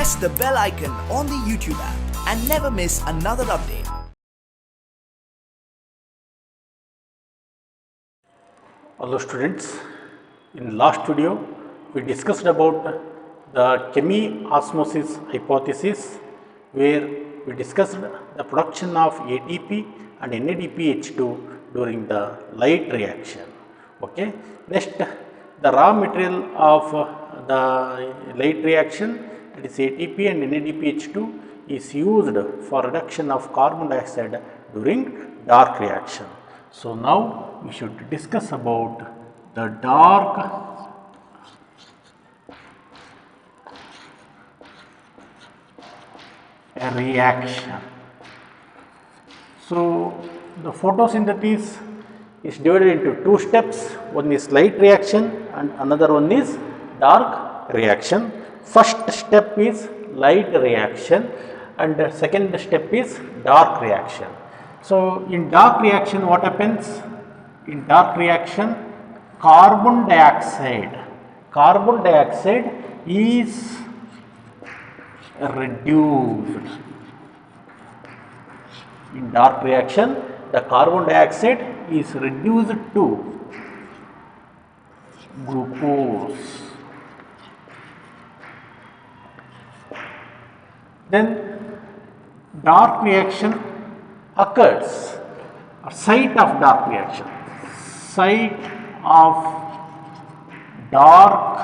press the bell icon on the YouTube app and never miss another update. Hello students, in last video we discussed about the chemi-osmosis hypothesis, where we discussed the production of ATP and NADPH2 during the light reaction. Okay. Next, the raw material of the light reaction, that is ATP and NADPH2, is used for reduction of carbon dioxide during dark reaction. So now we should discuss about the dark reaction. So the photosynthesis is divided into two steps. One is light reaction and another one is dark reaction. First step is light reaction and the second step is dark reaction. So in dark reaction, what happens? In dark reaction, carbon dioxide is reduced. In dark reaction, the carbon dioxide is reduced to glucose. Then dark reaction occurs, or site of dark reaction. Site of dark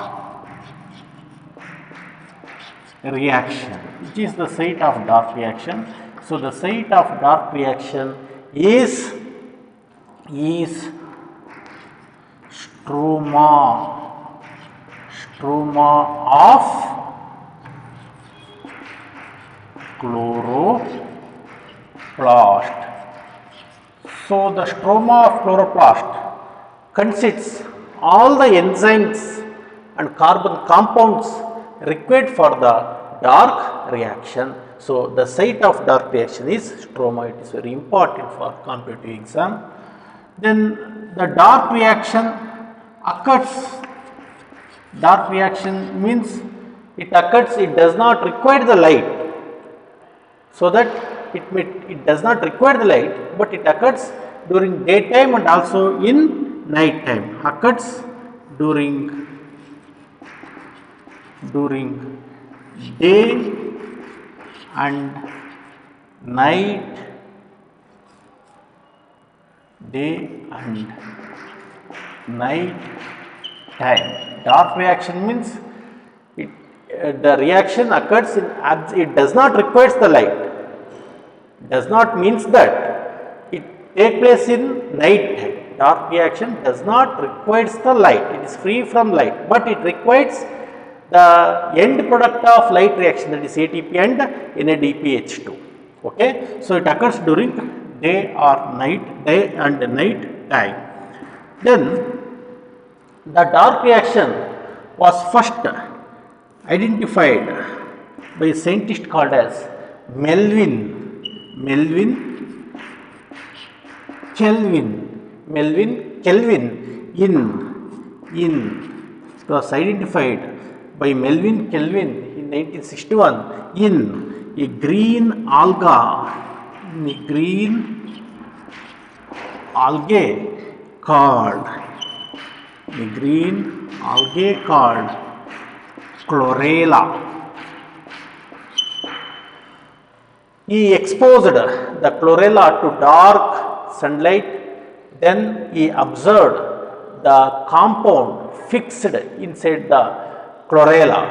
reaction. Which is the site of dark reaction? So the site of dark reaction is stroma of chloroplast. So the stroma of chloroplast consists all the enzymes and carbon compounds required for the dark reaction. So the site of dark reaction is stroma. It is very important for competitive exam. Then the dark reaction occurs. Dark reaction means it occurs, it does not require the light. So that it does not require the light, but it occurs during daytime and also in night time. Occurs during day and night, time. Dark reaction means the reaction occurs in it does not require the light. Does not means that it take place in night time. Dark reaction does not require the light. It is free from light, but it requires the end product of light reaction, that is ATP and NADPH2. Okay. So it occurs during day and night time. Then the dark reaction was first identified by a scientist called as Melvin Kelvin it was identified by Melvin Kelvin in 1961 in a green algae called chlorella. He exposed the chlorella to dark sunlight, then he observed the compound fixed inside the chlorella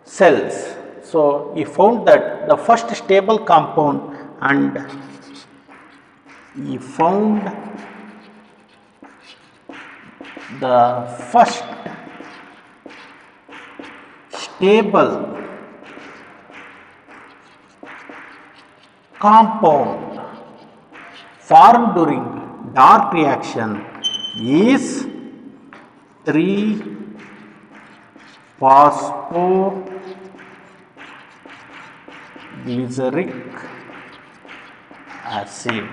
cells. So he found that the first stable compound, and he found the first stable compound formed during dark reaction is 3-phosphoglyceric acid.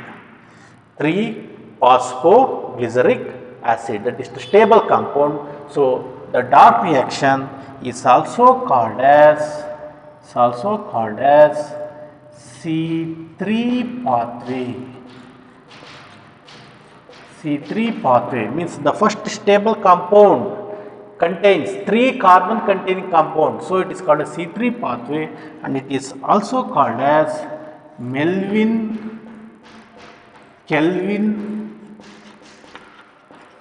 3-phosphoglyceric acid, that is the stable compound. So the dark reaction is also called as is also called as C3 pathway. C3 pathway means the first stable compound contains 3 carbon containing compounds. So, it is called a C3 pathway, and it is also called as Melvin-Kelvin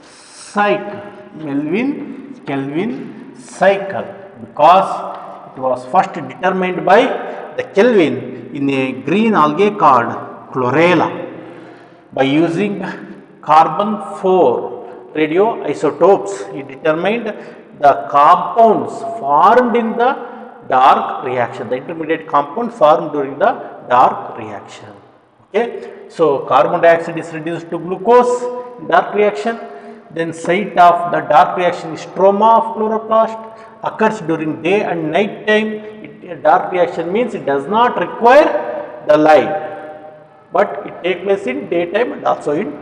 cycle. Melvin-Kelvin cycle, because it was first determined by the Kelvin in a green algae called chlorella by using carbon 4 radioisotopes. He determined the compounds formed in the dark reaction, the intermediate compound formed during the dark reaction. Okay. So, carbon dioxide is reduced to glucose in dark reaction. Then site of the dark reaction is stroma of chloroplast, occurs during day and night time. Dark reaction means it does not require the light, but it takes place in daytime and also in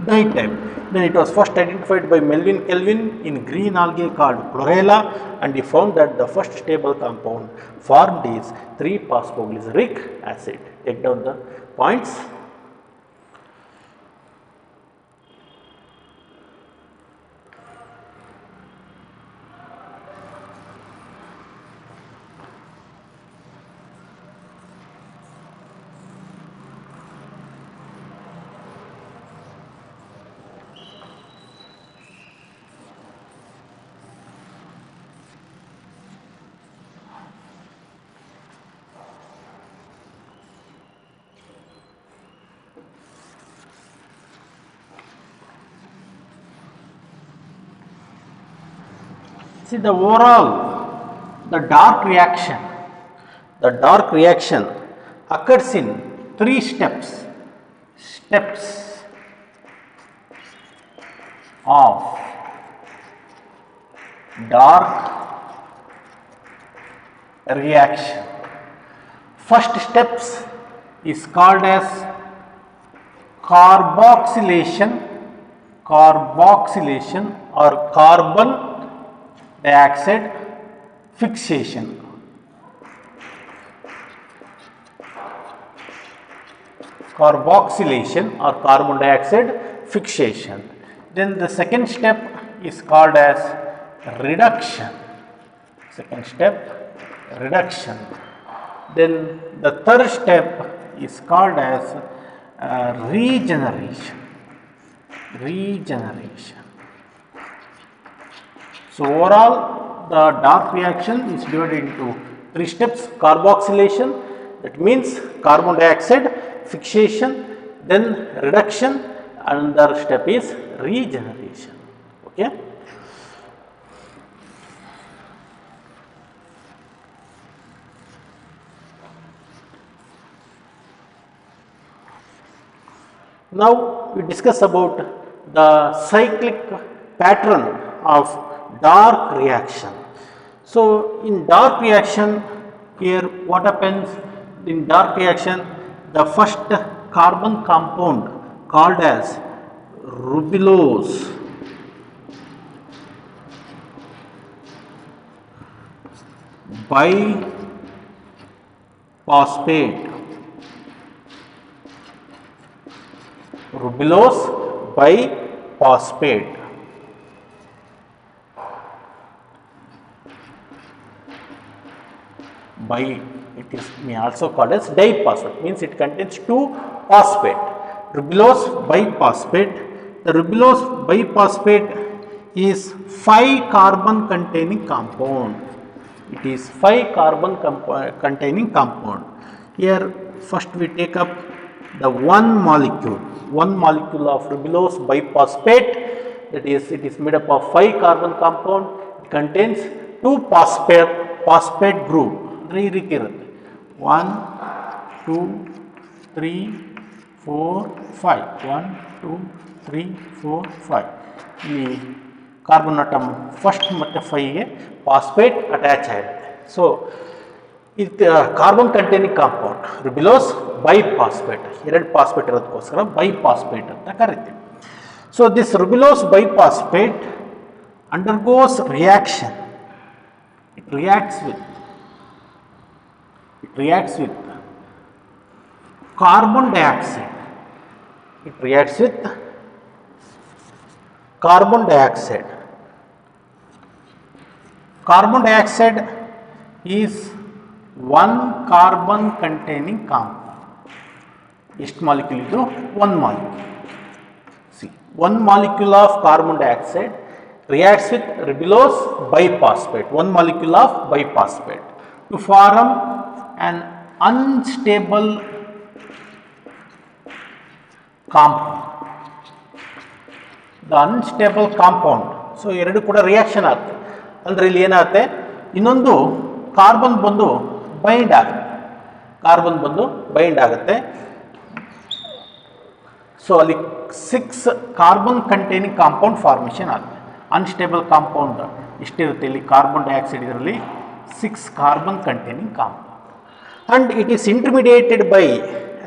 night time. Then it was first identified by Melvin Kelvin in green algae called chlorella, and he found that the first stable compound formed is 3-phosphoglyceric acid. Take down the points. See, the dark reaction occurs in 3 steps of dark reaction. First steps is called as carboxylation or carbon dioxide fixation. Carboxylation or carbon dioxide fixation. Then the second step is called as reduction. Then the third step is called as regeneration. So, overall the dark reaction is divided into 3 steps: carboxylation, that means carbon dioxide fixation, then reduction, another step is regeneration. Okay. Now, we discuss about the cyclic pattern of dark reaction. So, in dark reaction, here what happens in dark reaction, the first carbon compound called as rubulose biphosphate, it is also called as diphosphate, means it contains 2 phosphate, rubulose biphosphate. The rubulose biphosphate is 5 carbon containing compound. It is 5 carbon containing compound. Here first we take up the one molecule of rubulose biphosphate, that is, it is made up of 5 carbon compound. It contains 2 phosphate group. 1, 2, 3, 4, 5. 1, 2, 3, 4, 5. ಇಲ್ಲಿ carbon atom first ಮತ್ತು 5ಗೆ phosphate attach ಆಗುತ್ತೆ. So ಇದು carbon containing compound ribulose biphosphate, 2 phosphate ಇರೋದಕ್ಕೋಸ್ಕರ biphosphate ಅಂತ ಕರಿತೀವಿ. So this ribulose biphosphate undergoes reaction. It reacts with reacts with carbon dioxide. It reacts with carbon dioxide. Carbon dioxide is one carbon containing compound. ಎಷ್ಟು molecule ಇದು? One molecule. See, one molecule of carbon dioxide reacts with ribulose biphosphate, one molecule of biphosphate, to form an unstable compound. The unstable compound. So ಎರಡು ಕೂಡ reaction ಆಗುತ್ತೆ. ಅಂದರೆ ಇಲ್ಲಿ ಏನಾಗುತ್ತೆ, ಇನ್ನೊಂದು carbon ಬಂದು ಬೈಂಡ್ ಆಗುತ್ತೆ. ಸೊ ಅಲ್ಲಿ 6 ಕಾರ್ಬನ್ ಕಂಟೈನಿಂಗ್ ಕಾಂಪೌಂಡ್ ಫಾರ್ಮೇಷನ್ ಆಗುತ್ತೆ. ಅನ್ಸ್ಟೇಬಲ್ ಕಾಂಪೌಂಡ್ ಎಷ್ಟಿರುತ್ತೆ ಇಲ್ಲಿ ಕಾರ್ಬನ್ ಡೈಆಕ್ಸೈಡ್, ಇದರಲ್ಲಿ 6 carbon containing compound. And it is intermediated by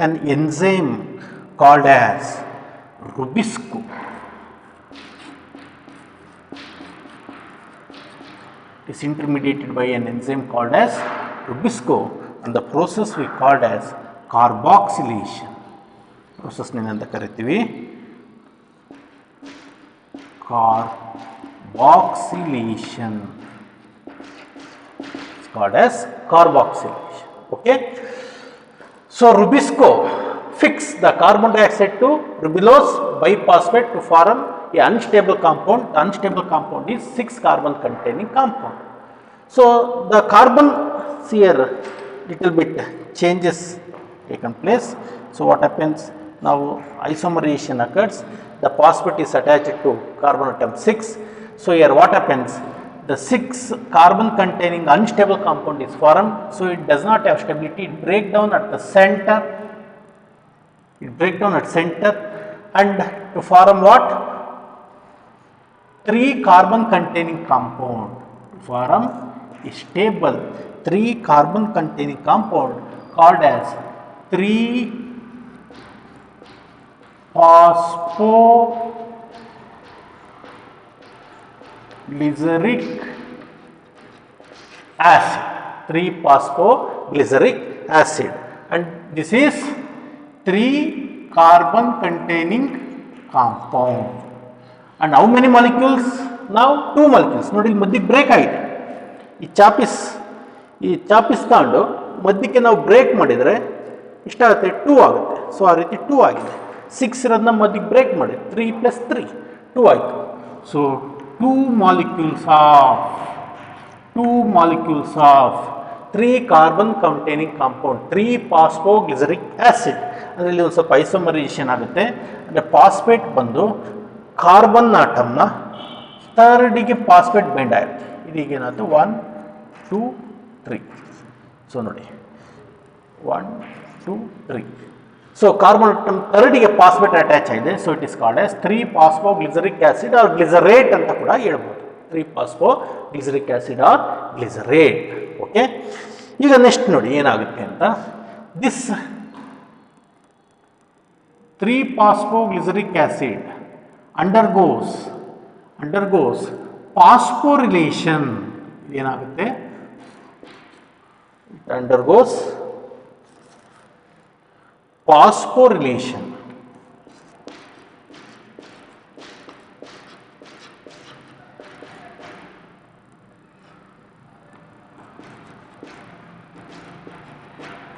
an enzyme called as Rubisco. It is intermediated by an enzyme called as Rubisco, and the process we called as carboxylation. Process ಏನಂತ ಕರಿತೀವಿ? Carboxylation. It's called as carboxylation. Okay. So Rubisco fix the carbon dioxide to ribulose biphosphate to form a unstable compound. The unstable compound is 6 carbon containing compound. So the carbon here little bit changes taken place. So what happens now? Isomerization occurs. The phosphate is attached to carbon atom 6. So here what happens? The 6 carbon containing unstable compound is formed. So it does not have stability. It breaks down at the center. And to form what? 3 carbon containing compound. To form a stable 3 carbon containing compound called as 3-phosphoglyceric acid. 3-phosphoglyceric acid. And this is 3 carbon containing compound. And how many molecules? Now 2 molecules. ನೋಡಿ ಇಲ್ಲಿ ಮಧ್ಯಕ್ಕೆ break ಆಗಿದೆ. ಈ ಚಾಪಿಸ್ ತಗೊಂಡು ಮಧ್ಯಕ್ಕೆ ನಾವು break ಮಾಡಿದರೆ ಇಷ್ಟಾಗುತ್ತೆ, 2 ಆಗುತ್ತೆ. ಸೊ ಆ ರೀತಿ 2 ಆಗಿದೆ. 6 ಇರೋದನ್ನ ಮಧ್ಯಕ್ಕೆ ಬ್ರೇಕ್ ಮಾಡಿ 3 + 3 2 ಆಯಿತು. So 2 molecules of 3 carbon containing compound, 3-phosphoglyceric acid. ಅದರಲ್ಲಿ ಒಂದು ಸ್ವಲ್ಪ ಐಸೋಮರೈಸೇಷನ್ ಆಗುತ್ತೆ. ಅಂದರೆ ಫಾಸ್ಫೇಟ್ ಬಂದು ಕಾರ್ಬನ್ ಆಟಮ್ನ ಥರ್ಡಿಗೆ ಫಾಸ್ಫೇಟ್ ಬೆಂಡ್ ಆಗುತ್ತೆ. ಇದೀಗೇನಾಯ್ತು 1 2 3. ಸೊ ನೋಡಿ 1 2 3. ಸೊ ಕಾರ್ಬನ್ ಆಟಮ್ ಥರ್ಡಿಗೆ ಫಾಸ್ಫೇಟ್ ಅಟ್ಯಾಚ್ ಆಗಿದೆ. So it is called as 3-phosphoglyceric acid or glycerate ಅಂತ ಕೂಡ ಹೇಳ್ಬೋದು. 3-phosphoglyceric acid or glycerate. Okay, ಈಗ ನೆಕ್ಸ್ಟ್ ನೋಡಿ ಏನಾಗುತ್ತೆ ಅಂತ. This 3-phosphoglyceric acid undergoes phosphorylation. ಏನಾಗುತ್ತೆ? It undergoes phosphorylation.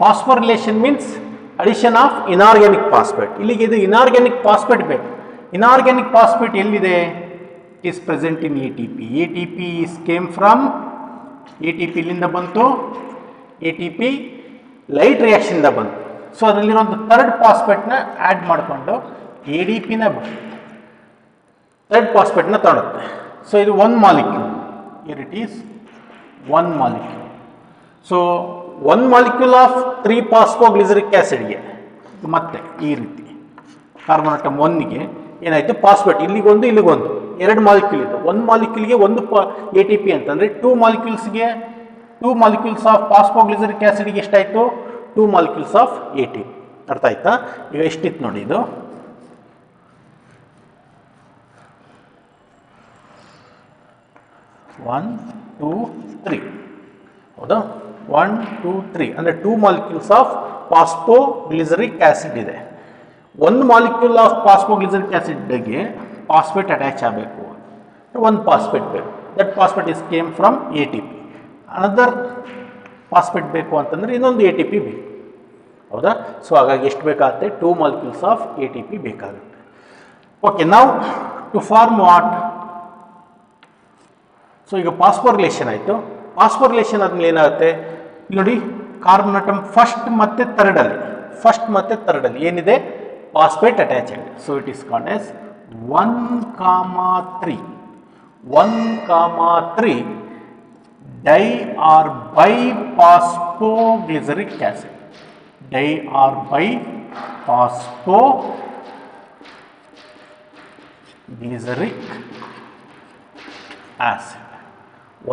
Phosphorylation means addition of inorganic phosphate. ಇಲ್ಲಿಗೆ ಇದು ಇನಾರ್ಗ್ಯಾನಿಕ್ ಫಾಸ್ಫೇಟ್ ಬೇಕು. ಇನಾರ್ಗ್ಯಾನಿಕ್ ಫಾಸ್ಫೇಟ್ ಎಲ್ಲಿದೆ? It is present in ATP. ATP is came from ATP ಇಲ್ಲಿಂದ ಬಂತು. ATP ಲೈಟ್ ರಿಯಾಕ್ಷನಿಂದ ಬಂತು. ಸೊ ಅದರಲ್ಲಿರೋಂಥ ಥರ್ಡ್ ಫಾಸ್ಫೇಟ್ನ ಆ್ಯಡ್ ಮಾಡಿಕೊಂಡು ADPನ third ಫಾಸ್ಫೇಟ್ನ ತಗೊಳುತ್ತೆ. ಸೊ ಇದು 1 molecule. Here it is 1 molecule. So 1 molecule of 3-phosphoglyceric ಆ್ಯಸಿಡ್ಗೆ ಮತ್ತೆ ಈ ರೀತಿ ಕಾರ್ಬನ್ ಆಟಮ್ 1ಗೆ ಏನಾಯಿತು? ಫಾಸ್ಫೇಟ್ ಇಲ್ಲಿಗೊಂದು ಇಲ್ಲಿಗೊಂದು 2 ಮಾಲಿಕ್ಯೂಲ್ ಇದೆ. 1 ಮಾಲಿಕ್ಯೂಲ್ಗೆ 1 ATP ಅಂತಂದರೆ 2 ಮಾಲಿಕ್ಯೂಲ್ಸ್ಗೆ 2 ಮಾಲಿಕ್ಯೂಲ್ಸ್ ಆಫ್ ಫಾಸ್ಫೋಗ್ಲಿಸರಿಕ್ ಆ್ಯಸಿಡ್ಗೆ ಎಷ್ಟಾಯಿತು? 2 ಮಾಲಿಕ್ಯೂಲ್ಸ್ ಆಫ್ ATP. ಅರ್ಥ ಆಯ್ತಾ? ಈಗ ಎಷ್ಟಿತ್ತು ನೋಡಿ ಇದು 1 2 3 ಹೌದಾ? 1 2 3 ಅಂದರೆ 2 ಮಾಲಿಕ್ಯೂಲ್ಸ್ ಆಫ್ ಫಾಸ್ಫೋಗ್ಲಿಸರಿಕ್ ಆ್ಯಸಿಡ್ ಇದೆ. ಒಂದು ಮಾಲಿಕ್ಯೂಲ್ ಆಫ್ ಫಾಸ್ಫೋಗ್ಲಿಸರಿಕ್ ಆ್ಯಸಿಡ್ಗೆ ಫಾಸ್ಫೇಟ್ ಅಟ್ಯಾಚ್ ಆಗಬೇಕು, ಒಂದು ಫಾಸ್ಫೇಟ್ ಬೇಕು. That phosphate is came from ATP. Another phosphate ಬೇಕು ಅಂತಂದರೆ ಇನ್ನೊಂದು ATP ಬೇಕು, ಹೌದಾ? ಸೊ ಹಾಗಾಗಿ ಎಷ್ಟು ಬೇಕಾಗುತ್ತೆ? 2 ಮಾಲಿಕ್ಯೂಲ್ಸ್ ಆಫ್ ATP ಬೇಕಾಗುತ್ತೆ. ಓಕೆ, ನಾವು ಟು ಫಾರ್ಮ್ ವಾಟ್? ಸೊ ಈಗ ಫಾಸ್ಫೋರಿಲೇಷನ್ ಆಯಿತು. ಫಾಸ್ಫೋರಿಲೇಷನ್ ಆದಮೇಲೆ ಏನಾಗುತ್ತೆ ನೋಡಿ, ಕಾರ್ಬನ್ ಆಟಮ್ ಫಸ್ಟ್ ಮತ್ತು ಥರ್ಡಲ್ಲಿ ಏನಿದೆ? ಫಾಸ್ಫೇಟ್ ಅಟ್ಯಾಚ್ ಆಗಿದೆ. So it is called as 1,3 di or biphosphoglyceric acid. Di or biphosphoglyceric acid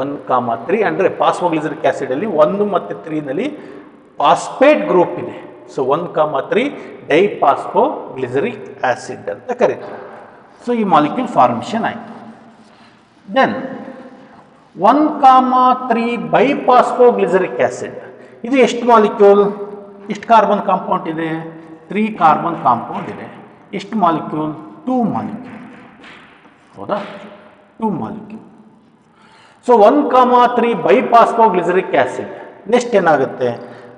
1,3 ಅಂದರೆ ಫಾಸ್ಫೋಗ್ಲಿಸರಿಕ್ ಆ್ಯಸಿಡಲ್ಲಿ 1 ಮತ್ತು 3ನಲ್ಲಿ ಫಾಸ್ಫೇಟ್ ಗ್ರೂಪ್ ಇದೆ. ಸೊ 1,3 ಡೈಫಾಸ್ಫೋಗ್ಲಿಸರಿಕ್ ಆ್ಯಸಿಡ್ ಅಂತ ಕರೀತಾರೆ. ಸೊ ಈ ಮಾಲಿಕ್ಯೂಲ್ ಫಾರ್ಮೇಷನ್ ಆಯಿತು. ದೆನ್ 1,3 ಬೈಫಾಸ್ಫೋಗ್ಲಿಸರಿಕ್ ಆ್ಯಸಿಡ್, ಇದು ಎಷ್ಟು ಮಾಲಿಕ್ಯೂಲ್? ಎಷ್ಟು ಕಾರ್ಬನ್ ಕಾಂಪೌಂಡ್ ಇದೆ? 3 ಕಾರ್ಬನ್ ಕಾಂಪೌಂಡ್ ಇದೆ. ಎಷ್ಟು ಮಾಲಿಕ್ಯೂಲ್? 2 ಮಾಲಿಕ್ಯೂಲ್, ಹೌದಾ? 2 molecule. So 1,3 biphosphoglyceric acid next ಏನಾಗುತ್ತೆ?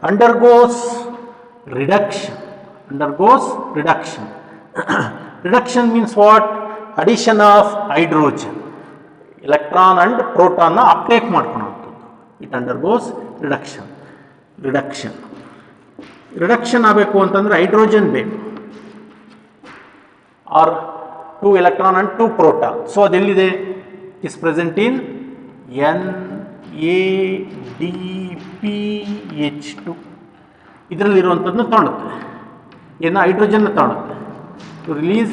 Undergoes reduction. Reduction means what? Addition of hydrogen, electron and ಪ್ರೋಟಾನ್ನ ಅಪ್ಟೇಕ್ ಮಾಡ್ಕೊಳ್ಳೋಂಥದ್ದು. ಇಟ್ ಅಂಡರ್ಗೋಸ್ ರಿಡಕ್ಷನ್ ಆಗಬೇಕು ಅಂತಂದರೆ ಹೈಡ್ರೋಜನ್ ಬೇಕು, or 2 electron and 2 proton. So ಅದೆಲ್ಲಿದೆ? Is present in NADPH2. ಇದರಲ್ಲಿರುವಂಥದ್ದನ್ನು ತಗೊಳುತ್ತೆ, ಏನು? ಹೈಡ್ರೋಜನ್ನ ತಗೊಳುತ್ತೆ. To release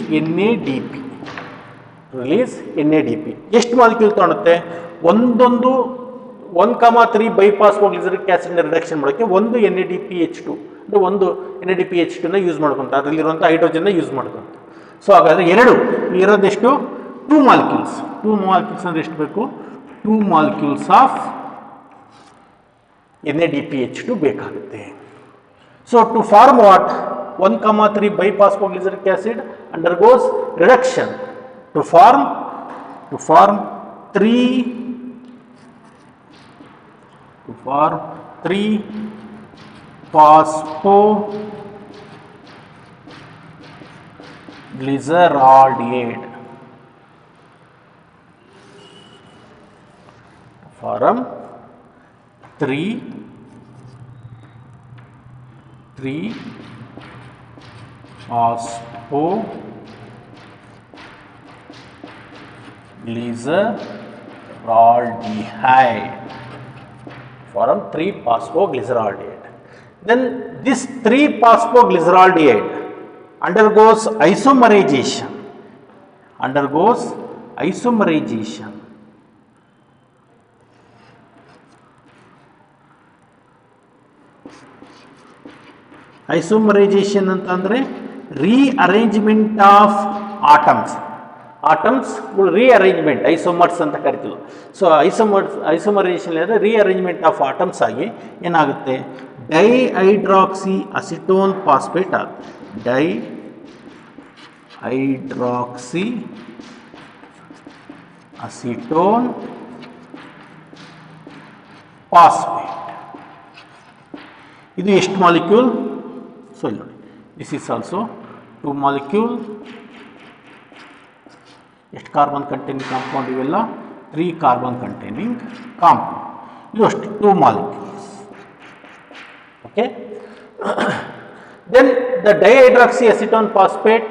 NADP. ಎಷ್ಟು ಮಾಲಿಕ್ಯೂಲ್ ತಗೊಳುತ್ತೆ? 1,3 ಬೈಫಾಸ್ಫೋಗ್ಲಿಸರಿಕ್ ಆ್ಯಸಿಡ್ನ ರಿಡಕ್ಷನ್ ಮಾಡೋಕ್ಕೆ ಒಂದು NADPH2 ಅಂದರೆ ಒಂದು NADPH2ನ ಯೂಸ್ ಮಾಡ್ಕೊಂತ, ಅದರಲ್ಲಿರುವಂಥ ಹೈಡ್ರೋಜನ್ನ ಯೂಸ್ ಮಾಡ್ಕೊಂತ. ಸೊ ಹಾಗಾದರೆ ಇರೋದೆಷ್ಟು? 2 ಮಾಲಿಕ್ಯೂಲ್ಸ್. 2 ಮಾಲಿಕ್ಯೂಲ್ಸ್ ಅಂದರೆ ಎಷ್ಟು ಬೇಕು? 2 ಮಾಲಿಕ್ಯೂಲ್ಸ್ ಆಫ್ NADPH2 ಬೇಕಾಗುತ್ತೆ. So to form what? 1,3 biphosphoglyceric acid undergoes reduction to form 3 phosphoglyceraldehyde. Form 3 phosphoglyceraldehyde. Form 3 phosphoglyceraldehyde. Then this 3 phosphoglyceraldehyde undergoes isomerization. Isomerization ಅಂತಂದರೆ rearrangement of atoms rearrangement, isomers ಅಂತ ಕರಿತೀವಿ. So ಐಸೋಮರೈಸೇಷನ್ ಅಂದರೆ rearrangement of atoms ಆಗಿ ಏನಾಗುತ್ತೆ? ಡೈಹೈಡ್ರಾಕ್ಸಿ acetone phosphate ಆಗುತ್ತೆ. Dihydroxy acetone phosphate. ಇದು ಎಷ್ಟು molecule? So ಇಲ್ಲಿ ನೋಡಿ, ದಿಸ್ ಈಸ್ ಆಲ್ಸೋ 2 ಮಾಲಿಕ್ಯೂಲ್. ಎಷ್ಟು ಕಾರ್ಬನ್ ಕಂಟೈನಿಂಗ್ ಕಾಂಪೌಂಡ್ ಇವೆಲ್ಲ? 3 ಕಾರ್ಬನ್ ಕಂಟೈನಿಂಗ್ ಕಾಂಪೌಂಡ್. ಇದು ಅಷ್ಟು 2 molecules. Okay, then the dihydroxy acetone phosphate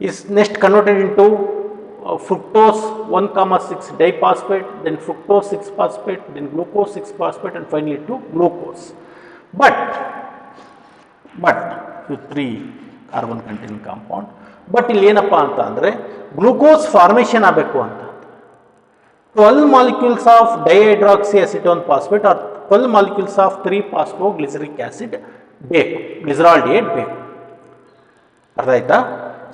is next converted into fructose 1,6 diphosphate, then fructose 6 phosphate, then glucose 6 phosphate, and finally to glucose. But with 3 carbon containing compound. But ಇಲ್ಲಿ ಏನಪ್ಪ ಅಂತ ಅಂದರೆ glucose formation ಆಗಬೇಕು ಅಂತ 12 molecules of dihydroxy acetone phosphate or 12 molecules of 3 phosphoglyceric acid ಬೇಕು, ಗ್ಲಿಸರಾಲ್ಡಿಹೈಡ್ ಬೇಕು. ಅರ್ಥ ಆಯ್ತಾ?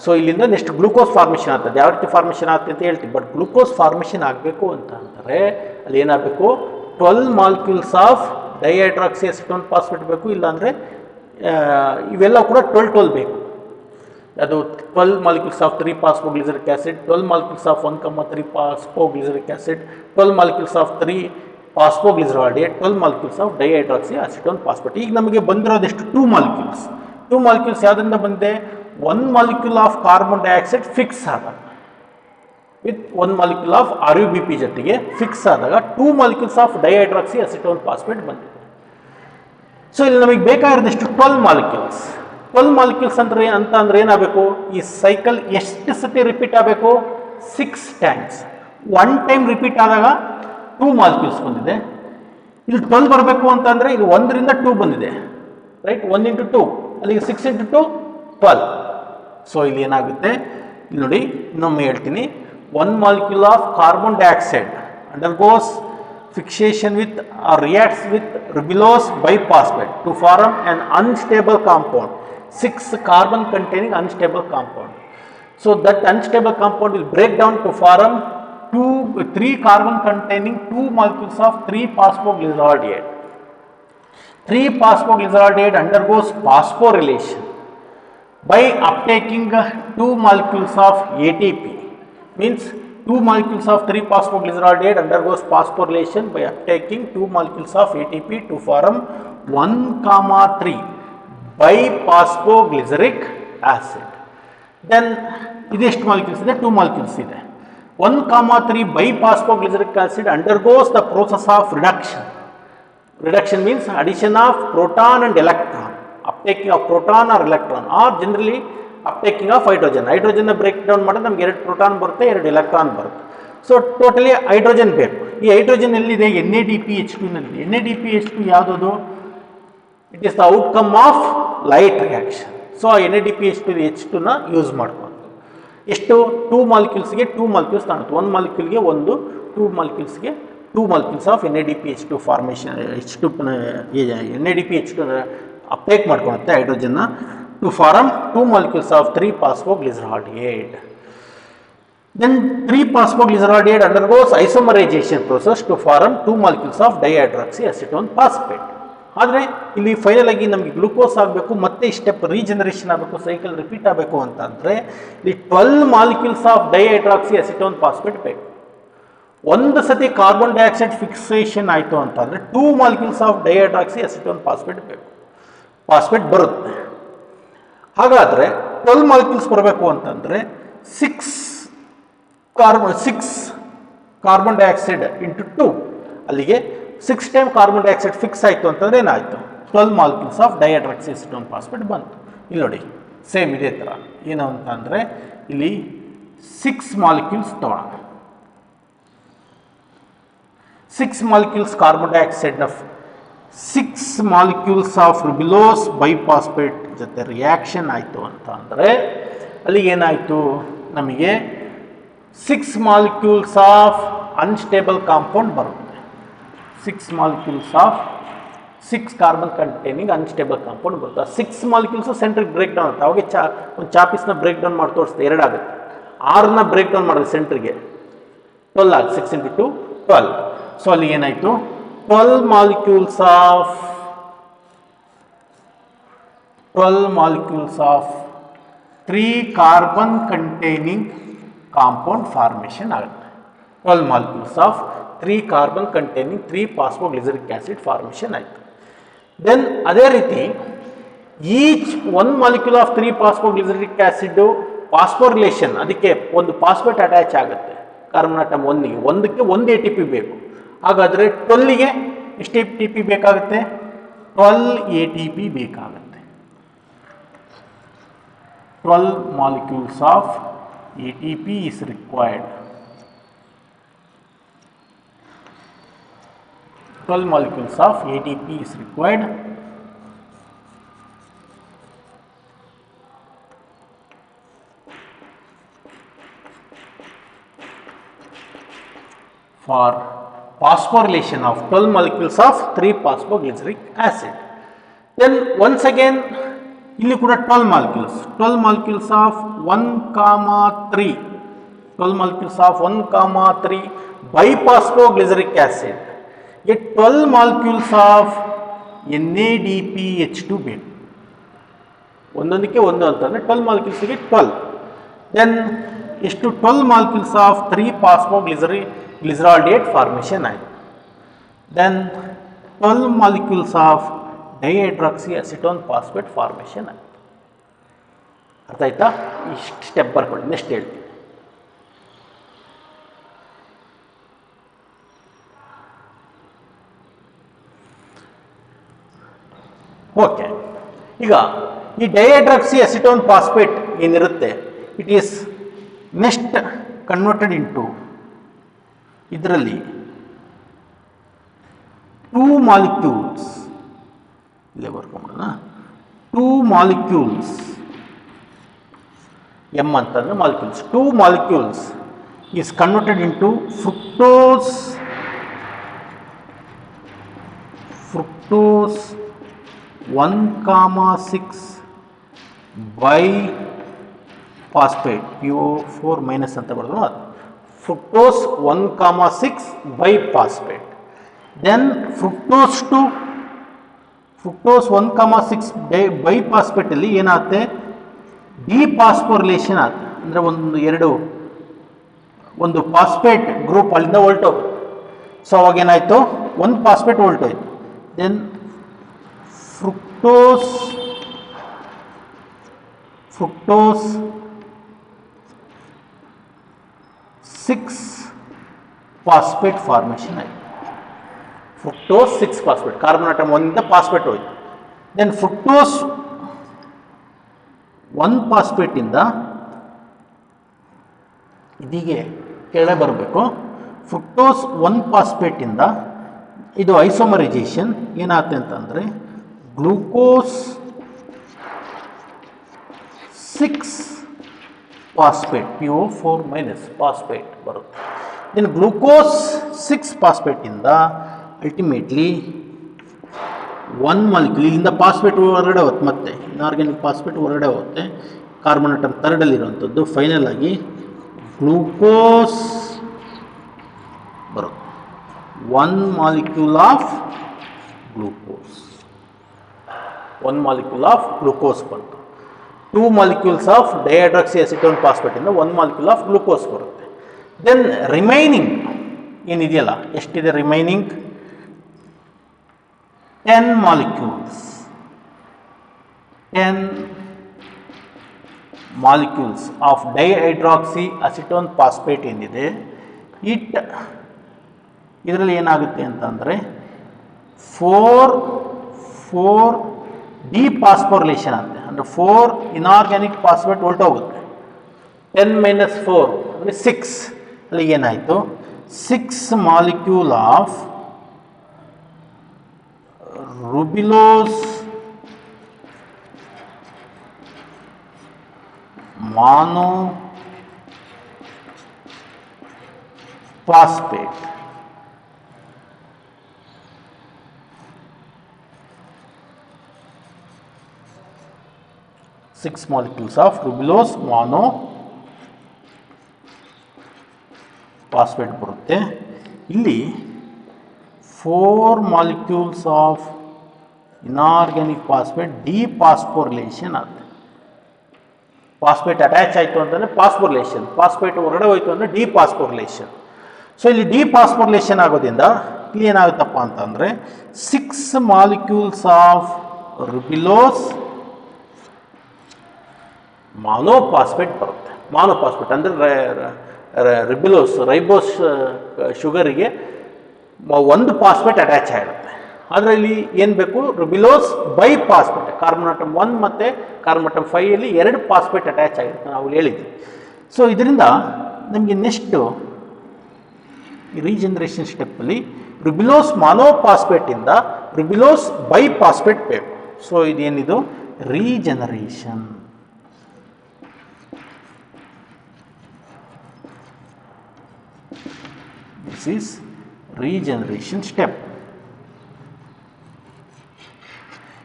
ಸೊ ಇಲ್ಲಿಂದ ನೆಕ್ಸ್ಟ್ ಗ್ಲೂಕೋಸ್ ಫಾರ್ಮೇಷನ್ ಆಗ್ತದೆ. ಯಾವ ರೀತಿ ಫಾರ್ಮೇಷನ್ ಆಗ್ತದೆ ಅಂತ ಹೇಳ್ತೀವಿ. ಬಟ್ ಗ್ಲೂಕೋಸ್ ಫಾರ್ಮೇಷನ್ ಆಗಬೇಕು ಅಂತ ಅಂದರೆ ಅಲ್ಲಿ ಏನಾಗಬೇಕು? 12 molecules of ಡೈಹೈಡ್ರಾಕ್ಸಿ ಅಸಿಟೋನ್ ಫಾಸ್ಫೇಟ್ ಬೇಕು, ಇಲ್ಲಾಂದರೆ ಇವೆಲ್ಲ ಕೂಡ 12 ಬೇಕು. ಅದು 12 molecules of 3-phosphoglyceric acid, 12 molecules of 1,3-phosphoglyceric acid, 12 molecules of 3-phosphoglyceraldehyde, 12 molecules of ಡೈಹೈಡ್ರಾಕ್ಸಿ acetone phosphate. ಈಗ ನಮಗೆ ಬಂದಿರೋದೆಷ್ಟು 2 molecules. 2 molecules ಯಾವುದರಿಂದ ಬಂದಿದೆ? 1 molecule of carbon dioxide fix ಆದಾಗ ವಿತ್ 1 molecule of RUBP ಜೊತೆಗೆ ಫಿಕ್ಸ್ ಆದಾಗ 2 molecules of ಡೈಹೈಡ್ರಾಕ್ಸಿ ಅಸಿಟೋನ್ ಫಾಸ್ಫೇಟ್ ಬಂದಿದೆ. So ಇಲ್ಲಿ ನಮಗೆ ಬೇಕಾಗಿರೋದೆಷ್ಟು? 12 molecules. 12 molecules ಅಂದ್ರೆ ಏನಾಗಬೇಕು? ಈ ಸೈಕಲ್ ಎಷ್ಟು ಸತಿ ರಿಪೀಟ್ ಆಗಬೇಕು? 6 times. 1 time ರಿಪೀಟ್ ಆದಾಗ 2 molecules ಬಂದಿದೆ. ಇಲ್ಲಿ 12 ಬರಬೇಕು ಅಂತಂದರೆ ಇದು 1ರಿಂದ 2 ಬಂದಿದೆ, ರೈಟ್? 1 into 2 ಅಲ್ಲಿಗೆ 6 into 2 12. ಸೊ ಇಲ್ಲಿ ಏನಾಗುತ್ತೆ ಇಲ್ಲಿ ನೋಡಿ, ಇನ್ನೊಮ್ಮೆ ಹೇಳ್ತೀನಿ. 1 molecule of carbon dioxide undergoes fixation with or reacts with ribulose biphosphate to form an unstable compound, 6 carbon containing unstable compound. So that unstable compound will break down to form 3 carbon containing 2 molecules of 3-phosphoglyceraldehyde. 3-phosphoglyceraldehyde undergoes phosphorylation by uptaking 2 molecules of ATP. Means 2 molecules of 3-phosphoglyceraldehyde undergoes phosphorylation by uptaking 2 molecules of ATP to form 1,3 biphosphoglyceric acid. Then ಇದೆಷ್ಟು molecules ಇದೆ? 2 molecules ಇದೆ. 1,3 biphosphoglyceric acid undergoes the process of reduction. Reduction means addition of proton and electron, uptaking of proton or electron, or generally uptaking of hydrogen. Hydrogen break down ಮಾಡಿದ್ರೆ ನಮ್ಗೆ 2 proton ಬರುತ್ತೆ, 2 electron ಬರುತ್ತೆ. So totally hydrogen ಬೇಕು. ಈ hydrogen ಎಲ್ಲಿದೆ? NADPH2 ನಲ್ಲಿ. NADPH2 ಯಾವುದದು? It is the outcome of light reaction. So ಆ NADPH2 H2ನ ಯೂಸ್ ಮಾಡ್ಕೊಂಡು ಎಷ್ಟು 2 moleculesಗೆ 2 molecules ಕಾಣುತ್ತೆ. 1 moleculeಗೆ 1, 2 moleculesಗೆ 2 molecules of NADPH2 formation. NADPH2 uptake ಮಾಡ್ಕೊಳುತ್ತೆ ಹೈಡ್ರೋಜನ್ನ to form 2 molecules of 3-phosphoglyceraldehyde. Then 3-phosphoglyceraldehyde undergoes isomerization process to form 2 molecules of dihydroxy acetone phosphate. ಆದರೆ ಇಲ್ಲಿ ಫೈನಲ್ ಆಗಿ ನಮಗೆ ಗ್ಲೂಕೋಸ್ ಆಗಬೇಕು, ಮತ್ತೆ ಈ ಸ್ಟೆಪ್ ರೀಜನರೇಷನ್ ಆಗಬೇಕು, ಸೈಕಲ್ ರಿಪೀಟ್ ಆಗಬೇಕು ಅಂತಂದರೆ ಇಲ್ಲಿ 12 molecules of dihydroxy acetone phosphate ಬೇಕು. ಒಂದು ಸತಿ ಕಾರ್ಬನ್ ಡೈಆಕ್ಸೈಡ್ ಫಿಕ್ಸೇಷನ್ ಆಯಿತು ಅಂತಂದರೆ 2 molecules of dihydroxy acetone phosphate ಬೇಕು, ಫಾಸ್ಫೇಟ್ ಬರುತ್ತೆ. ಹಾಗಾದರೆ 12 molecules ಬರಬೇಕು ಅಂತಂದರೆ 6 ಕಾರ್ಬನ್ ಡೈಆಕ್ಸೈಡ್ ಇಂಟು 2, ಅಲ್ಲಿಗೆ 6 time ಕಾರ್ಬನ್ ಡೈಆಕ್ಸೈಡ್ ಫಿಕ್ಸ್ ಆಯಿತು ಅಂತಂದರೆ ಏನಾಯಿತು? 12 molecules of dihydroxy acetone phosphate ಬಂತು. ಇಲ್ಲಿ ನೋಡಿ ಸೇಮ್ ಇದೇ ಥರ ಏನು ಅಂತಂದರೆ ಇಲ್ಲಿ 6 molecules ತಗೊಳ್ಳೋಣ. 6 molecules ಕಾರ್ಬನ್ ಡೈಆಕ್ಸೈಡ್ನ 6 molecules ಆಫ್ ರಿಬುಲೋಸ್ ಬೈಫಾಸ್ಫೇಟ್ ಜೊತೆ ರಿಯಾಕ್ಷನ್ ಆಯಿತು ಅಂತ ಅಂದರೆ ಅಲ್ಲಿಗೆ ಏನಾಯಿತು? ನಮಗೆ 6 molecules ಆಫ್ ಅನ್ಸ್ಟೇಬಲ್ ಕಾಂಪೌಂಡ್ ಬರುತ್ತೆ. 6 molecules of 6 carbon containing unstable compound ಬರುತ್ತೆ. 6 molecules ಸೆಂಟ್ರಿಗೆ ಬ್ರೇಕ್ ಡೌನ್ ಆಗುತ್ತೆ. ಅವಾಗೆ ಒಂದು ಚಾಪೀಸ್ನ ಬ್ರೇಕ್ ಡೌನ್ ಮಾಡಿ ತೋರಿಸುತ್ತೆ, 2 ಆಗುತ್ತೆ. 6ನ ಬ್ರೇಕ್ ಡೌನ್ ಮಾಡೋದು ಸೆಂಟ್ರಿಗೆ 12 ಆಗುತ್ತೆ. 6 into 2 12. ಸೊ ಅಲ್ಲಿ ಏನಾಯಿತು? 12 molecules of 3 carbon containing compound formation ಆಗುತ್ತೆ. 12 molecules of 3 carbon containing 3-phosphoglyceric acid formation ಆಯಿತು. ದೆನ್ ಅದೇ ರೀತಿ each 1 molecule of 3-phosphoglyceric acid ಫಾಸ್ಫೋರಿಲೇಷನ್, ಅದಕ್ಕೆ ಒಂದು ಫಾಸ್ಫೇಟ್ ಅಟ್ಯಾಚ್ ಆಗುತ್ತೆ ಕಾರ್ಬನ್ ಆಟಮ್ 1ಗೆ. 1ಕ್ಕೆ 1 ATP ಬೇಕು. ಹಾಗಾದರೆ 12ಗೆ ಎಷ್ಟು ATP ಬೇಕಾಗುತ್ತೆ? 12 ATP ಬೇಕಾಗುತ್ತೆ. 12 molecules of ATP is required. 12 molecules of ATP is required for phosphorylation of 12 molecules of 3-phosphoglyceric acid. Then once again ಇಲ್ಲಿ ಕೂಡ 12 molecules of 1,3 12 molecules of 1,3 biphosphoglyceric acid. Yet 12 molecules of NADPH2 ಬೇಕು. ಒಂದೊಂದಕ್ಕೆ ಒಂದು ಅಂತಂದರೆ 12 ಮಾಲಿಕ್ಯೂಲ್ಸ್ಗೆ 12. Then ಎಷ್ಟು 12 molecules of 3-phosphoglyceraldehyde formation ಆಯಿತು. Then 12 molecules of dihydroxy acetone phosphate formation ಆಯಿತು. ಅರ್ಥ ಆಯ್ತಾ? ಇಷ್ಟು ಸ್ಟೆಪ್ ಬರ್ಕೊಳ್ಳಿ. ನೆಕ್ಸ್ಟ್ ಹೇಳ್ತೀನಿ. ಓಕೆ, ಈಗ ಈ ಡೈಹೈಡ್ರಾಕ್ಸಿ ಅಸಿಟೋನ್ ಫಾಸ್ಫೇಟ್ ಏನಿರುತ್ತೆ, it is next converted into ಇದರಲ್ಲಿ 2 ಮಾಲಿಕ್ಯೂಲ್ಸ್, ಇಲ್ಲೇ ಬರ್ಕೊಂಬಿಡೋಣ. 2 ಮಾಲಿಕ್ಯೂಲ್ಸ್, M ಅಂತಂದರೆ molecules, 2 molecules is converted into fructose 1,6 bi phosphate PO4 minus ಅಂತ ಬರೋದು ಅದು fructose 1,6 bi phosphate. Then fructose 1,6 bi ಫಾಸ್ಫೇಟಲ್ಲಿ ಏನಾಗುತ್ತೆ, ಡಿಫಾಸ್ಫೋರಿಲೇಷನ್ ಆಗುತ್ತೆ. ಅಂದರೆ ಒಂದು ಫಾಸ್ಫೇಟ್ ಗ್ರೂಪ್ ಅಲ್ಲಿಂದ ಹೊರಟೋಗುತ್ತೆ. ಸೊ ಅವಾಗೇನಾಯಿತು, ಒಂದು ಫಾಸ್ಫೇಟ್ ಹೊರಟೋಯ್ತು. ದೆನ್ ಫ್ರುಕ್ಟೋಸ್ 6 ಫಾಸ್ಫೇಟ್ ಫಾರ್ಮೇಷನ್ ಆಯಿತು. ಫ್ರುಕ್ಟೋಸ್ 6 ಫಾಸ್ಫೇಟ್, ಕಾರ್ಬನ್ ಆಟಮ್ ಒಂದಿಂದ ಫಾಸ್ಫೇಟ್ ಹೋಯ್ತು. ದೆನ್ ಫ್ರುಕ್ಟೋಸ್ 1 ಫಾಸ್ಫೇಟಿಂದ ಇದೀಗೆ ಕೆಳಗೆ ಬರಬೇಕು. ಫ್ರುಕ್ಟೋಸ್ 1 ಫಾಸ್ಫೇಟಿಂದ ಇದು ಐಸೋಮರೈಸೇಷನ್ ಏನಾಗುತ್ತೆ ಅಂತಂದರೆ glucose 6 phosphate PO4 minus phosphate ಬರುತ್ತೆ. ದೆನ್ ಗ್ಲೂಕೋಸ್ 6 ಫಾಸ್ಫೇಟಿಂದ ಅಲ್ಟಿಮೇಟ್ಲಿ 1 ಮಾಲಿಕ್ಯೂಲ್ ಇಲ್ಲಿಂದ ಫಾಸ್ಫೇಟ್ ಹೊರಗಡೆ ಹೋಗುತ್ತೆ, ಮತ್ತೆ ಇನ್ಆರ್ಗ್ಯಾನಿಕ್ ಫಾಸ್ಫೇಟ್ ಹೊರಗಡೆ ಹೋಗುತ್ತೆ. ಕಾರ್ಬನ್ ಆಟಮ್ ಥರ್ಡಲ್ಲಿರುವಂಥದ್ದು ಫೈನಲ್ ಆಗಿ ಗ್ಲೂಕೋಸ್ ಬರುತ್ತೆ. 1 molecule of glucose, 1 molecule of glucose ಬಂತು. 2 ಮಾಲಿಕ್ಯೂಲ್ಸ್ ಆಫ್ ಡೈಹೈಡ್ರಾಕ್ಸಿ ಅಸಿಟೋನ್ ಫಾಸ್ಫೇಟಿಂದ 1 ಮಾಲಿಕ್ಯೂಲ್ ಆಫ್ ಗ್ಲೂಕೋಸ್ ಬರುತ್ತೆ. ದೆನ್ ರಿಮೈನಿಂಗ್ ಏನಿದೆಯಲ್ಲ, ಎಷ್ಟಿದೆ remaining 10 molecules, 10 molecules of dihydroxy acetone phosphate ಏನಿದೆ, ಇದರಲ್ಲಿ ಏನಾಗುತ್ತೆ ಅಂತಂದರೆ 4 ಡಿಫಾಸ್ಫೋರಿಲೇಷನ್ ಆಗುತ್ತೆ. ಅಂದರೆ 4 ಇನ್ಆರ್ಗ್ಯಾನಿಕ್ ಫಾಸ್ಫೇಟ್ ಹೊರಟೋಗುತ್ತೆ. 10 ಮೈನಸ್ 4 ಅಂದರೆ 6. ಅಲ್ಲಿ ಏನಾಯಿತು, 6 molecule of ribulose mono phosphate, 6 molecules of ribulose mono phosphate ಬರುತ್ತೆ. ಇಲ್ಲಿ 4 molecules of inorganic phosphate ಡಿಫಾಸ್ಫೋರಿಲೇಷನ್ ಆಗುತ್ತೆ. ಫಾಸ್ಫೇಟ್ ಅಟ್ಯಾಚ್ ಆಯಿತು ಅಂತಂದರೆ ಫಾಸ್ಫೋರಿಲೇಷನ್, ಫಾಸ್ಫೇಟ್ ಹೊರಗಡೆ ಹೋಯಿತು ಅಂದರೆ ಡಿಫಾಸ್ಫೋರಿಲೇಷನ್. ಸೊ ಇಲ್ಲಿ ಡಿಫಾಸ್ಫೋರಿಲೇಷನ್ ಆಗೋದ್ರಿಂದ ಇಲ್ಲಿ ಏನಾಗುತ್ತಪ್ಪ ಅಂತಂದರೆ 6 ಮಾಲಿಕ್ಯೂಲ್ಸ್ ಆಫ್ ರುಬಿಲೋಸ್ ಮಾನೋಫಾಸ್ಫೇಟ್ ಬರುತ್ತೆ. ಮಾನೋಫಾಸ್ಫೇಟ್ ಅಂದರೆ ರೈಬೋಸ್ ಶುಗರಿಗೆ 1 ಫಾಸ್ಫೇಟ್ ಅಟ್ಯಾಚ್ ಆಗಿರುತ್ತೆ. ಅದರಲ್ಲಿ ಏನು ಬೇಕು, ರುಬಿಲೋಸ್ ಬೈ ಫಾಸ್ಫೇಟ್, ಕಾರ್ಬನ್ ಆಟಮ್ 1 ಮತ್ತು ಕಾರ್ಬನ್ ಆಟಮ್ 5 2 ಫಾಸ್ಫೇಟ್ ಅಟ್ಯಾಚ್ ಆಗಿರುತ್ತೆ, ನಾವು ಹೇಳಿದ್ವಿ. ಸೊ ಇದರಿಂದ ನಮಗೆ ನೆಕ್ಸ್ಟು ರೀಜನರೇಷನ್ ಸ್ಟೆಪ್ಪಲ್ಲಿ ರುಬಿಲೋಸ್ ಮಾನೋಫಾಸ್ಫೇಟಿಂದ ರುಬಿಲೋಸ್ ಬೈ ಫಾಸ್ಫೇಟ್ ಬೇಕು. ಸೊ ಇದೇನಿದು regeneration. This is regeneration step.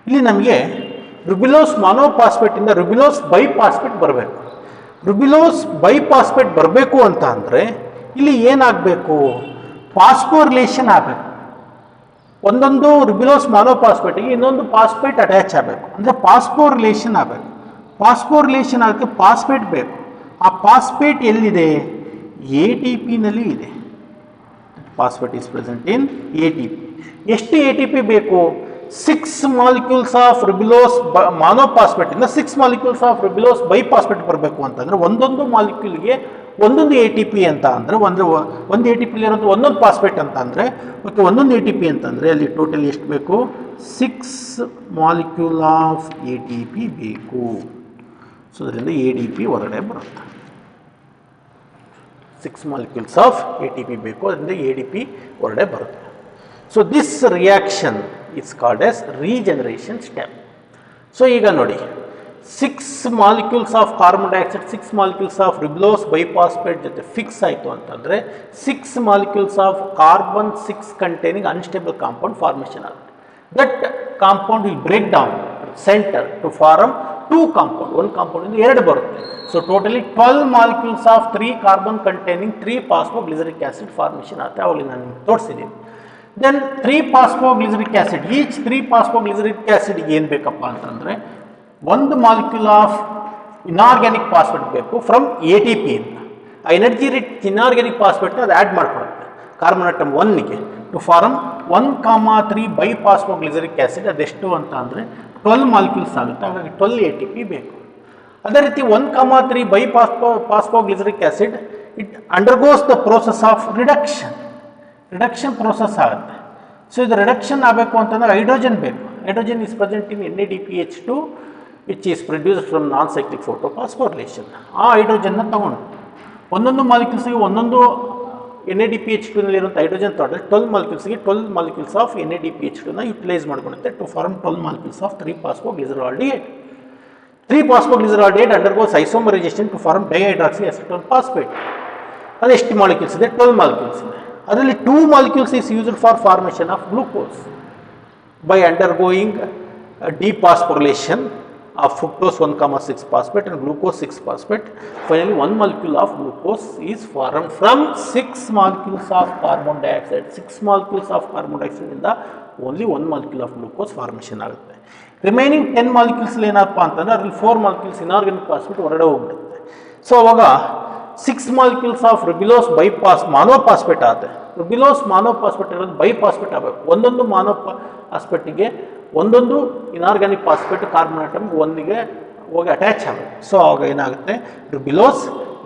ಇಲ್ಲಿ ನಮಗೆ ರುಬಿಲೋಸ್ ಮಾನೋಫಾಸ್ಫೇಟ್ ಇಂದ ರುಬಿಲೋಸ್ ಬೈಫಾಸ್ಫೇಟ್ ಬರಬೇಕು. ರುಬಿಲೋಸ್ ಬೈಫಾಸ್ಫೇಟ್ ಬರಬೇಕು ಅಂತ ಅಂದರೆ ಇಲ್ಲಿ ಏನಾಗಬೇಕು, ಫಾಸ್ಫೋರಿಲೇಷನ್ ಆಗಬೇಕು. ಒಂದೊಂದು ರಿಬ್ಯುಲೋಸ್ ಮಾನೋಪಾಸ್ಪೇಟಿಗೆ ಇನ್ನೊಂದು ಪಾಸ್ಪೇಟ್ ಅಟ್ಯಾಚ್ ಆಗಬೇಕು, ಅಂದರೆ ಪಾಸ್ಪೋ ರಿಲೇಷನ್ ಆಗಬೇಕು. ಪಾಸ್ಪೋ ರಿಲೇಷನ್ ಆಗೋಕ್ಕೆ ಪಾಸ್ಪೇಟ್ ಬೇಕು. ಆ ಪಾಸ್ಪೇಟ್ ಎಲ್ಲಿದೆ? ಎ ಟಿ ಪಿನಲ್ಲಿ ಇದೆ. Phosphate is present in a T P. ಎಷ್ಟು ಎ ಟಿ ಪಿ ಬೇಕು? 6 ಮಾಲಿಕ್ಯೂಲ್ಸ್ ಆಫ್ ರಿಬ್ಯುಲೋಸ್ ಮಾನೋಪಾಸ್ಪೇಟ್ ಇಂದ 6 ಮಾಲಿಕ್ಯೂಲ್ಸ್ ಆಫ್ ರಿಬ್ಯುಲೋಸ್ ಬೈಪಾಸ್ಪೇಟ್ ಬರಬೇಕು ಅಂತಂದರೆ ಒಂದೊಂದು ಮಾಲಿಕ್ಯೂಲ್ಗೆ ಒಂದೊಂದು ಎ ಟಿ ಪಿ ಅಂತ ಅಂದರೆ ಒಂದು ಎ ಟಿ ಪಿಲಿರೋದು ಒಂದೊಂದು ಪಾಸ್ಪೇಟ್ ಅಂತ ಅಂದರೆ ಓಕೆ, ಒಂದೊಂದು ಎ ಟಿ ಪಿ ಅಂತಂದರೆ ಅಲ್ಲಿ ಟೋಟಲ್ ಎಷ್ಟು ಬೇಕು? 6 molecule of A T P ಬೇಕು. ಸೊ ಅದರಿಂದ ಎ ಡಿ ಪಿ ಹೊರಗಡೆ ಬರುತ್ತೆ. 6 molecules of A T P ಬೇಕು, ಅದರಿಂದ ಎ ಡಿ ಪಿ ಹೊರಗಡೆ ಬರುತ್ತೆ. So this reaction is called as regeneration step. So ಈಗ ನೋಡಿ, 6 molecules of carbon dioxide 6 molecules of ribulose biphosphate ಜೊತೆ ಫಿಕ್ಸ್ ಆಯಿತು ಅಂತಂದರೆ 6 molecules of carbon 6 containing unstable compound formation ಆಗುತ್ತೆ. That compound will break down centre to form 2 compound. ಒಂದು ಕಾಂಪೌಂಡಿಂದ 2 ಬರುತ್ತೆ. So totally 12 molecules of 3 carbon containing 3 phosphoglyceric acid formation ಆಗುತ್ತೆ. ಅವಾಗ ನಾನು ನಿಮ್ಗೆ ತೋರಿಸಿದ್ದೀನಿ. Then 3 phosphoglyceric acid, each 3 phosphoglyceric ಆಸಿಡ್ಗೆ ಏನು ಬೇಕಪ್ಪ ಅಂತಂದರೆ ಒಂದು ಮಾಲಿಕ್ಯೂಲ್ ಆಫ್ ಇನಾರ್ಗ್ಯಾನಿಕ್ ಫಾಸ್ಫೇಟ್ ಬೇಕು ಫ್ರಮ್ ಎ ಟಿ ಪಿ ಅಂತ. ಆ ಎನರ್ಜಿ ರಿಚ್ ಇನಾರ್ಗ್ಯಾನಿಕ್ ಫಾಸ್ಫೇಟ್ನ ಅದು ಆ್ಯಡ್ ಮಾಡ್ಕೊಳುತ್ತೆ ಕಾರ್ಬನ್ ಆಟಮ್ 1ಗೆ ಟು ಫಾರ್ಮ್ 1,3 ಬೈಫಾಸ್ಫೋಗ್ಲಿಸರಿಕ್ ಆಸಿಡ್. ಅದೆಷ್ಟು ಅಂತ ಅಂದರೆ 12 ಮಾಲಿಕ್ಯೂಲ್ಸ್ ಆಗುತ್ತೆ. ಹಾಗಾಗಿ 12 ಎ ಟಿ ಪಿ ಬೇಕು. ಅದೇ ರೀತಿ 1,3 biphosphoglyceric acid it undergoes the process of reduction process ಆಗುತ್ತೆ. ಸೊ ಇದು ರಿಡಕ್ಷನ್ ಆಗಬೇಕು ಅಂತಂದರೆ ಹೈಡ್ರೋಜನ್ ಬೇಕು. Hydrogen is present in NADPH2 which is produced from non cyclic photophosphorylation. ಆ ಹೈಡ್ರೋಜನ್ನ ತಗೊಂಡು ಒಂದೊಂದು ಮಾಲಿಕ್ಯೂಲ್ಸ್ಗೆ ಒಂದೊಂದು NADPH2ನಲ್ಲಿರುವಂಥ ಹೈಡ್ರೋಜನ್ ತೊಗೊಂಡ್ರೆ 12 ಮಾಲಿಕ್ಯೂಲ್ಸ್ಗೆ 12 ಮಾಲಿಕ್ಯೂಲ್ಸ್ ಆಫ್ NADPH2ನ ಯುಟಿಲೈಸ್ ಮಾಡ್ಕೊಳುತ್ತೆ to form 12 molecules of 3-phosphoglyceraldehyde. 3-phosphoglyceraldehyde undergoes isomerisation to form dihydroxy acetone phosphate. ಅದು ಎಷ್ಟು ಮಾಲಿಕ್ಯೂಲ್ಸ್ ಇದೆ? 12 ಮಾಲಿಕ್ಯೂಲ್ಸ್ ಇದೆ. ಅದರಲ್ಲಿ 2 molecules is used for formation of glucose by undergoing a dephosphorylation of fructose 1,6 phosphate and glucose 6 phosphate. Finally, 1 molecule of glucose is formed from 6 molecules of carbon dioxide. 6 molecules of carbon dioxide ಇಂದ only 1 molecule of glucose formation ಆಗುತ್ತೆ. Remaining 10 molecules ಏನಪ್ಪ ಅಂತಂದರೆ ಅದರಲ್ಲಿ 4 molecules inorganic phosphate ಹೊರಗಡೆ ಹೋಗ್ಬಿಡುತ್ತೆ. So ಅವಾಗ 6 molecules of ರಿಬ್ಯುಲೋಸ್ ಮಾನೋಪಾಸ್ಪೇಟ್ ಆಗುತ್ತೆ. ರಿಬ್ಯುಲೋಸ್ ಮಾನೋಪಾಸ್ಪೇಟ್ ಇರೋದು ಬೈಪಾಸ್ಪೇಟ್ ಆಗಬೇಕು. ಒಂದೊಂದು ಮಾನೋಪಾಸ್ಪೇಟಿಗೆ ಒಂದೊಂದು ಇನಾರ್ಗ್ಯಾನಿಕ್ ಫಾಸ್ಫೇಟ್ ಕಾರ್ಬನ್ ಆಟಮ್ 1ಗೆ ಹೋಗಿ ಅಟ್ಯಾಚ್ ಆಗುತ್ತೆ. ಸೊ ಆವಾಗ ಏನಾಗುತ್ತೆ? ರಿಬ್ಯುಲೋಸ್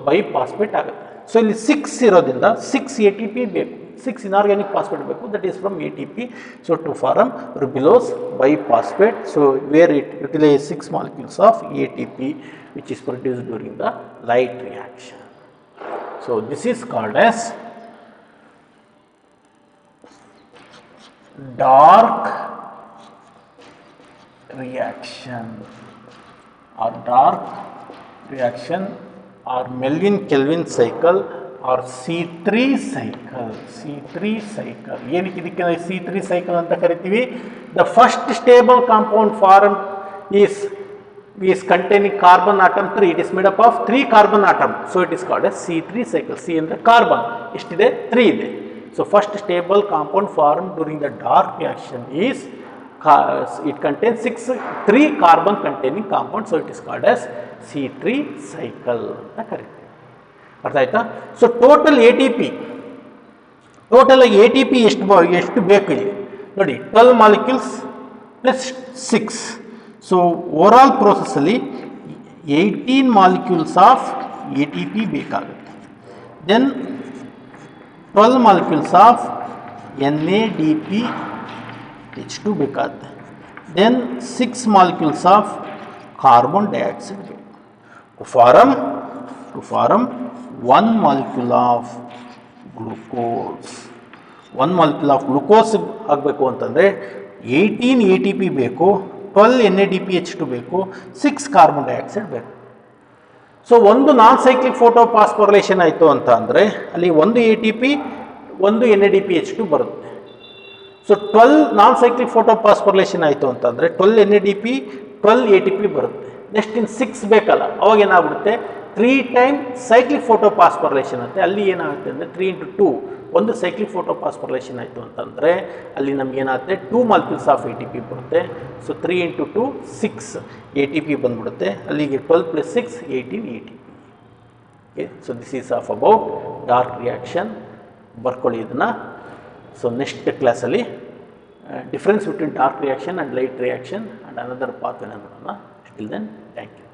ಬೈಪಾಸ್ಪೇಟ್ ಆಗುತ್ತೆ. ಸೊ ಇಲ್ಲಿ 6 ಇರೋದ್ರಿಂದ 6 ಎ ಟಿ ಪಿ ಬೇಕು, 6 ಇನಾರ್ಗ್ಯಾನಿಕ್ ಫಾಸ್ಫೇಟ್ ಬೇಕು. That is from A T P. So to form ribulose biphosphate. So where it utilise 6 molecules of A T P which is produced during the light reaction. So this is called as dark reaction or Melvin-Kelvin cycle or C3 cycle. ಏನಕ್ಕೆ ಇದಕ್ಕೆ C3 cycle ಅಂತ ಕರಿತೀವಿ? The first stable compound formed is containing carbon atom 3. It is made up of 3 carbon atom. So it is called as C3 cycle. C ಅಂದರೆ carbon ಎಷ್ಟಿದೆ? 3 ಇದೆ. So first stable compound formed during the dark reaction is it contains 3 carbon containing compound. So it is called as C3 cycle ಅಂತ ಕರಿತೀವಿ. ಅರ್ಥ ಆಯ್ತಾ? So total A T P ಎಷ್ಟು ಬೇಕು ಇಲ್ಲಿ ನೋಡಿ, 12 ಮಾಲಿಕ್ಯೂಲ್ಸ್ ಪ್ಲಸ್ 6. ಸೊ ಓವರಾಲ್ ಪ್ರೋಸೆಸ್ಸಲ್ಲಿ 18 molecules of A T P ಬೇಕಾಗುತ್ತೆ. ದೆನ್ 12 ಮಾಲಿಕ್ಯೂಲ್ಸ್ ಆಫ್ NADPH2 ಬೇಕಾಗುತ್ತೆ. Then 6 molecules of carbon dioxide ಬೇಕು to form 1 molecule of glucose. 1 molecule of glucose ಆಗಬೇಕು ಅಂತಂದರೆ 18 ಎ ಟಿ ಪಿ ಬೇಕು, 12 NADPH2 ಬೇಕು, 6 ಕಾರ್ಬನ್ ಡೈಆಕ್ಸೈಡ್ ಬೇಕು. So ಒಂದು ನಾನ್ ಸೈಕ್ಲಿಕ್ ಫೋಟೋಫಾಸ್ಫೋರಿಲೇಷನ್ ಆಯಿತು ಅಂತ ಅಂದರೆ ಅಲ್ಲಿ 1 ಎ ಟಿ ಪಿ 1 NADPH2 ಬರುತ್ತೆ. ಸೊ 12 ನಾನ್ ಸೈಕ್ಲಿಕ್ ಫೋಟೋಫಾಸ್ಫೋರಿಲೇಷನ್ ಆಯಿತು ಅಂತಂದರೆ 12 NADP 12 ಎ ಟಿ ಪಿ ಬರುತ್ತೆ. ನೆಕ್ಸ್ಟ್ ಇನ್ನು 6 ಬೇಕಲ್ಲ, ಅವಾಗ ಏನಾಗ್ಬಿಡುತ್ತೆ 3 ಟೈಮ್ ಸೈಕ್ಲಿಕ್ ಫೋಟೋ ಫಾಸ್ಫೊರಿಲೇಷನ್ ಆಗುತ್ತೆ. ಅಲ್ಲಿ ಏನಾಗುತ್ತೆ ಅಂದರೆ 3 into 2 ಒಂದು ಸೈಕ್ಲಿಕ್ ಫೋಟೋ ಫಾಸ್ಫೊರಿಲೇಷನ್ ಆಯಿತು ಅಂತಂದರೆ ಅಲ್ಲಿ ನಮ್ಗೆ ಏನಾಗುತ್ತೆ 2 molecules of A T P ಬರುತ್ತೆ. So 3 into 2 6 A T P ಬಂದ್ಬಿಡುತ್ತೆ. ಅಲ್ಲಿಗೆ 12 + 6 18 A T P. Okay, so this is of about dark reaction. ಬರ್ಕೊಳ್ಳಿ ಇದನ್ನು. ಸೊ ನೆಕ್ಸ್ಟ್ ಕ್ಲಾಸಲ್ಲಿ difference between dark reaction and light reaction and another path ನೋಡೋಣ. Till then thank you.